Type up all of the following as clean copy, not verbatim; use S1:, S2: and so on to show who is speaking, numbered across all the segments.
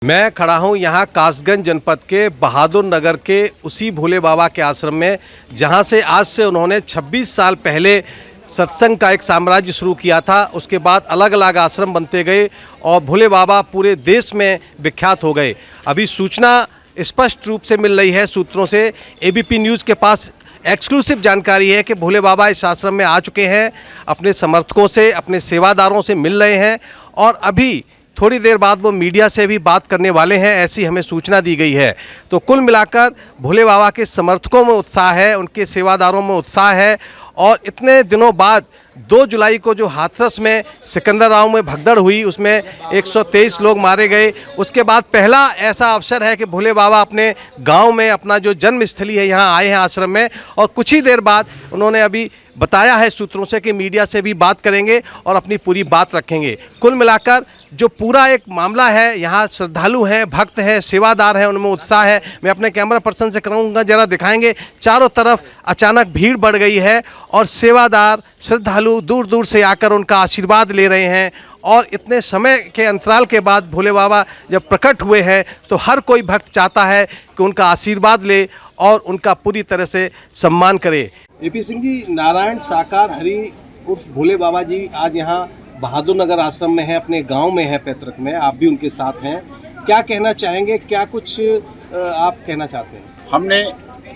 S1: मैं खड़ा हूँ यहाँ कासगंज जनपद के बहादुर नगर के उसी भोले बाबा के आश्रम में, जहाँ से आज से उन्होंने 26 साल पहले सत्संग का एक साम्राज्य शुरू किया था। उसके बाद अलग अलग आश्रम बनते गए और भोले बाबा पूरे देश में विख्यात हो गए। अभी सूचना स्पष्ट रूप से मिल रही है सूत्रों से, एबीपी न्यूज़ के पास एक्सक्लूसिव जानकारी है कि भोले बाबा इस आश्रम में आ चुके हैं, अपने समर्थकों से, अपने सेवादारों से मिल रहे हैं और अभी थोड़ी देर बाद वो मीडिया से भी बात करने वाले हैं, ऐसी हमें सूचना दी गई है। तो कुल मिलाकर भोले बाबा के समर्थकों में उत्साह है, उनके सेवादारों में उत्साह है और इतने दिनों बाद 2 जुलाई को जो हाथरस में सिकंदराव में भगदड़ हुई, उसमें 123 लोग मारे गए। उसके बाद पहला ऐसा अवसर है कि भोले बाबा अपने गांव में, अपना जो जन्मस्थली है, यहाँ आए हैं आश्रम में और कुछ ही देर बाद उन्होंने अभी बताया है सूत्रों से कि मीडिया से भी बात करेंगे और अपनी पूरी बात रखेंगे। कुल मिलाकर जो पूरा एक मामला है, यहाँ श्रद्धालु हैं, भक्त हैं, सेवादार हैं, उनमें उत्साह है। मैं अपने कैमरा पर्सन से कहूँगा जरा दिखाएंगे, चारों तरफ अचानक भीड़ बढ़ गई है और सेवादार श्रद्धालु दूर दूर से आकर उनका आशीर्वाद ले रहे हैं। और इतने समय के अंतराल के बाद भोले बाबा जब प्रकट हुए हैं तो हर कोई भक्त चाहता है कि उनका आशीर्वाद ले और उनका पूरी तरह से सम्मान करे। एपी सिंह जी, नारायण साकार हरि उर्फ भोले बाबा जी आज यहाँ बहादुर नगर आश्रम में है, अपने गांव में है, पैतृक में। आप भी उनके साथ हैं, क्या कहना चाहेंगे, क्या कुछ आप कहना चाहते हैं?
S2: हमने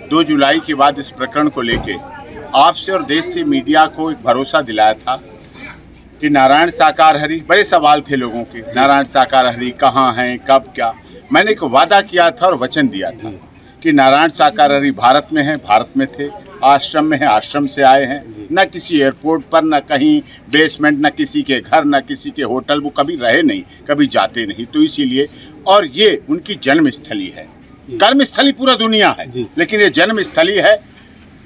S2: 2 जुलाई के बाद इस प्रकरण को लेके आपसे और देश से मीडिया को एक भरोसा दिलाया था कि नारायण साकार हरि, बड़े सवाल थे लोगों के, नारायण साकार हरि कहाँ हैं, कब, क्या। मैंने एक वादा किया था और वचन दिया था कि नारायण साकार हरि भारत में है, भारत में थे, आश्रम में है, आश्रम से आए हैं, न किसी एयरपोर्ट पर, न कहीं बेसमेंट, न किसी के घर, न किसी के होटल, वो कभी रहे नहीं, कभी जाते नहीं। तो इसीलिए, और ये उनकी जन्मस्थली है, कर्मस्थली पूरा दुनिया है, लेकिन ये जन्मस्थली है।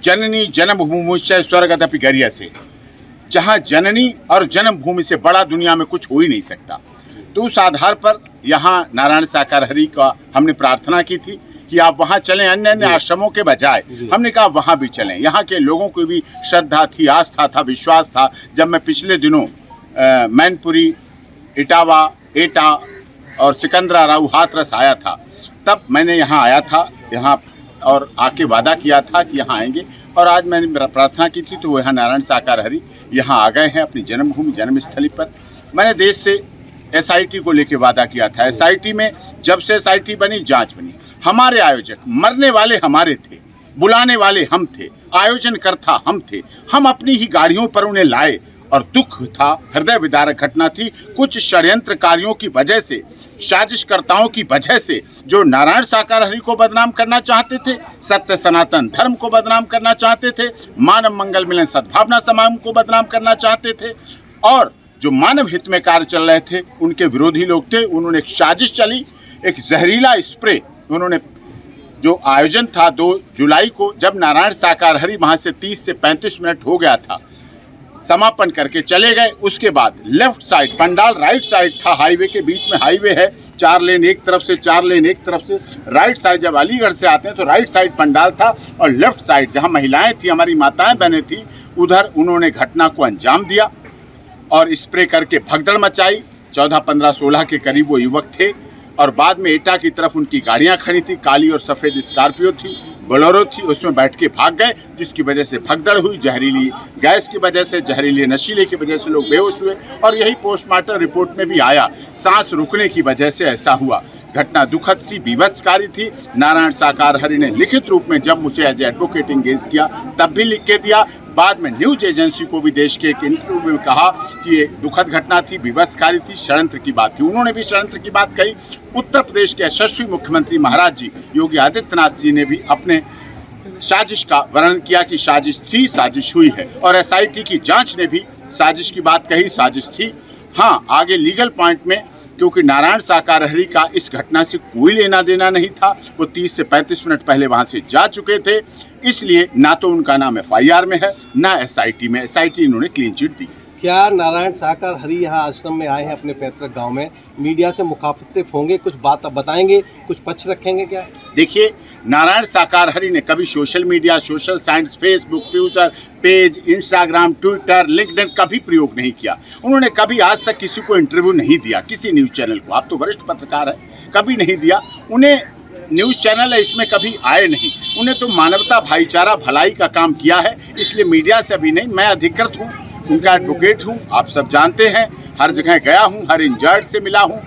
S2: जननी जन्मभूमिश्च स्वर्गदपि गरीयसे, जहाँ जननी और जन्मभूमि से बड़ा दुनिया में कुछ हो ही नहीं सकता। तो उस आधार पर यहाँ नारायण साकार हरि का हमने प्रार्थना की थी कि आप वहाँ चलें, अन्य अन्य आश्रमों के बजाय। हमने कहा वहाँ भी चलें। यहाँ के लोगों को भी श्रद्धा थी, आस्था था, विश्वास था। जब मैं पिछले दिनों मैनपुरी, इटावा, एटा और सिकंदराव हाथरस आया था, तब मैंने यहाँ आया था, यहाँ और आके वादा किया था कि यहाँ आएंगे। और आज मैंने प्रार्थना की थी तो वो यहाँ नारायण साकार हरि यहाँ आ गए हैं अपनी जन्मभूमि, जन्मस्थली पर। मैंने देश से SIT को लेके वादा किया था। SIT में जब से SIT बनी, जांच बनी, हमारे आयोजक, मरने वाले हमारे थे, बुलाने वाले हम थे, आयोजनकर्ता हम थे। हम अपनी ही गाड़ियों पर उन्हें लाए और दुख था, हृदय विदारक घटना थी। कुछ षड्यंत्रकारियों की वजह से, साजिशकर्ताओं की वजह से, जो नारायण साकार हरि को बदनाम करना चाहते थे, सत्य सनातन धर्म को बदनाम करना चाहते थे, मानव मंगल मिलन सद्भावना समागम को बदनाम करना चाहते थे और जो मानव हित में कार्य चल रहे थे, उनके विरोधी लोग थे। उन्होंने एक साजिश चली, एक जहरीला स्प्रे, उन्होंने जो आयोजन था 2 जुलाई को, जब नारायण साकार हरि वहाँ से 30 से 35 मिनट हो गया था, समापन करके चले गए। उसके बाद left side pandal, right side था, हाईवे के बीच में हाईवे है, 4 लेन एक तरफ से, 4 लेन एक तरफ से। राइट साइड जब अलीगढ़ से आते हैं तो राइट साइड पंडाल था और लेफ्ट साइड जहां महिलाएं थी, हमारी माताएं बहनें थी, उधर उन्होंने घटना को अंजाम दिया और स्प्रे करके भगदड़ मचाई। 14, 15, 16 के करीब वो युवक थे और बाद में एटा की तरफ उनकी गाड़ियां खड़ी थी, काली और सफ़ेद स्कॉर्पियो थी, बोलेरो थी, उसमें बैठ के भाग गए, जिसकी वजह से भगदड़ हुई। जहरीली गैस की वजह से, जहरीले नशीले की वजह से लोग बेहोश हुए और यही पोस्टमार्टम रिपोर्ट में भी आया, सांस रुकने की वजह से ऐसा हुआ। घटना दुखद सी, विभत्सकारी थी। नारायण साकार हरि ने लिखित रूप में जब मुझे एज एडवोकेट इंगेज किया तब भी लिख के दिया, बाद में न्यूज एजेंसी को भी देश के एक इंटरव्यू में कहा कि ये दुखद घटना थी, विभत्सकारी थी, षड्यंत्र की बात थी। उन्होंने भी षड्यंत्र की बात कही। उत्तर प्रदेश के यशस्वी मुख्यमंत्री महाराज जी योगी आदित्यनाथ जी ने भी अपने साजिश का वर्णन किया कि साजिश थी, साजिश हुई है। और SIT की जांच ने भी साजिश की बात कही, साजिश थी। हाँ, आगे लीगल पॉइंट में, क्योंकि नारायण साकार हरि का इस घटना से कोई लेना देना नहीं था, वो 30 से 35 मिनट पहले वहां से जा चुके थे, इसलिए ना तो उनका नाम FIR में है, ना SIT में। SIT इन्होंने क्लीन चिट दी।
S1: क्या नारायण साकार हरि यहाँ आश्रम में आए हैं अपने पैतृक गांव में, मीडिया से मुखातिब होंगे, कुछ बात बताएंगे, कुछ पक्ष रखेंगे क्या?
S2: देखिए, नारायण साकार हरि ने कभी social media, social science, Facebook, Twitter page, Instagram, Twitter, LinkedIn कभी प्रयोग नहीं किया। उन्होंने कभी आज तक किसी को इंटरव्यू नहीं दिया, किसी न्यूज़ चैनल को। आप तो वरिष्ठ पत्रकार हैं, कभी नहीं दिया। उन्हें न्यूज़ चैनल है इसमें कभी आए नहीं। उन्हें तो मानवता, भाईचारा, भलाई का काम किया है, इसलिए मीडिया से अभी नहीं। मैं अधिकृत हूँ, उनका एडवोकेट हूँ, आप सब जानते हैं। हर जगह गया हूँ, हर इंजर्ड से मिला हूँ,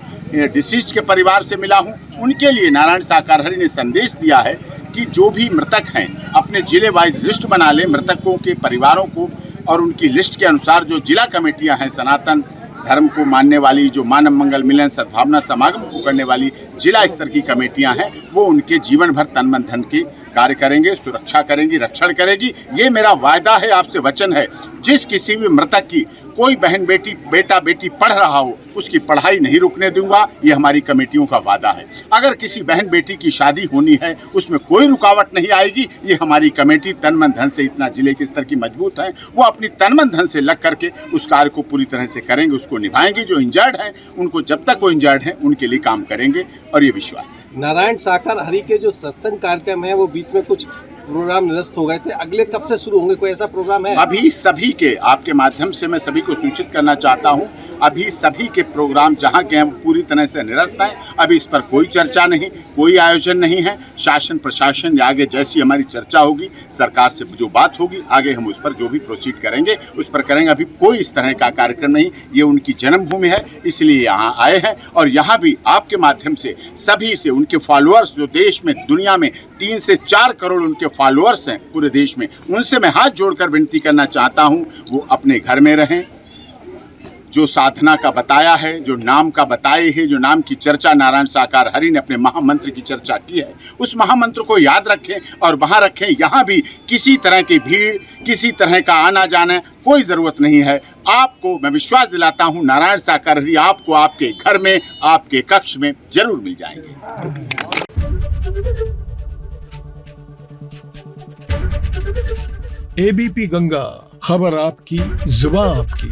S2: डिसीज के परिवार से मिला हूँ। उनके लिए नारायण साकारहरि ने संदेश दिया है कि जो भी मृतक हैं अपने जिले वाइज लिस्ट बना लें मृतकों के परिवारों को, और उनकी लिस्ट के अनुसार जो जिला कमेटियां हैं सनातन धर्म को मानने वाली, जो मानव मंगल मिलन सद्भावना समागम को करने वाली जिला स्तर की कमेटियां हैं, वो उनके जीवन भर तन मन धन के कार्य करेंगे, सुरक्षा करेंगी, रक्षण करेगी। ये मेरा वायदा है, आपसे वचन है। जिस किसी भी मृतक की कोई बहन बेटी, बेटा बेटी पढ़ रहा हो, उसकी पढ़ाई नहीं रुकने दूंगा, ये हमारी कमेटियों का वादा है। अगर किसी बहन बेटी की शादी होनी है, उसमें कोई रुकावट नहीं आएगी। ये हमारी कमेटी तन मन धन से इतना जिले के स्तर की मजबूत है, वो अपनी तन मन धन से लग करके उस कार्य को पूरी तरह से करेंगे, उसको निभाएंगे। जो इंजर्ड हैं उनको, जब तक वो इंजर्ड हैं, उनके लिए काम करेंगे, और ये विश्वास है।
S1: नारायण साकारहरि के जो सत्संग कार्यक्रम है वो बीच में कुछ प्रोग्राम निरस्त हो गए थे, अगले कब से शुरू होंगे? कोई ऐसा प्रोग्राम है?
S2: अभी सभी के, आपके माध्यम से मैं सभी को सूचित करना चाहता हूं, अभी सभी के प्रोग्राम जहां के हैं वो पूरी तरह से निरस्त हैं। अभी इस पर कोई चर्चा नहीं, कोई आयोजन नहीं है। शासन प्रशासन या आगे जैसी हमारी चर्चा होगी, सरकार से जो बात होगी, आगे हम उस पर जो भी प्रोसीड करेंगे उस पर करेंगे। अभी कोई इस तरह का कार्यक्रम नहीं। ये उनकी जन्मभूमि है, इसलिए यहाँ आए हैं। और यहाँ भी आपके माध्यम से सभी से, उनके फॉलोअर्स जो देश में, दुनिया में 3 से 4 करोड़ उनके फॉलोअर्स हैं पूरे देश में, उनसे मैं हाथ जोड़कर विनती करना चाहता हूं, वो अपने घर में रहें। जो साधना का बताया है, जो नाम का बताए है, जो नाम की चर्चा नारायण साकारहरि ने अपने महामंत्र की चर्चा की है, उस महामंत्र को याद रखें और वहाँ रखें। यहाँ भी किसी तरह की भीड़, किसी तरह का आना जाना कोई ज़रूरत नहीं है। आपको मैं विश्वास दिलाता हूँ, नारायण साकारहरि आपको आपके घर में, आपके कक्ष में जरूर मिल जाएंगे।
S3: एबीपी गंगा, खबर आपकी, जुबान आपकी।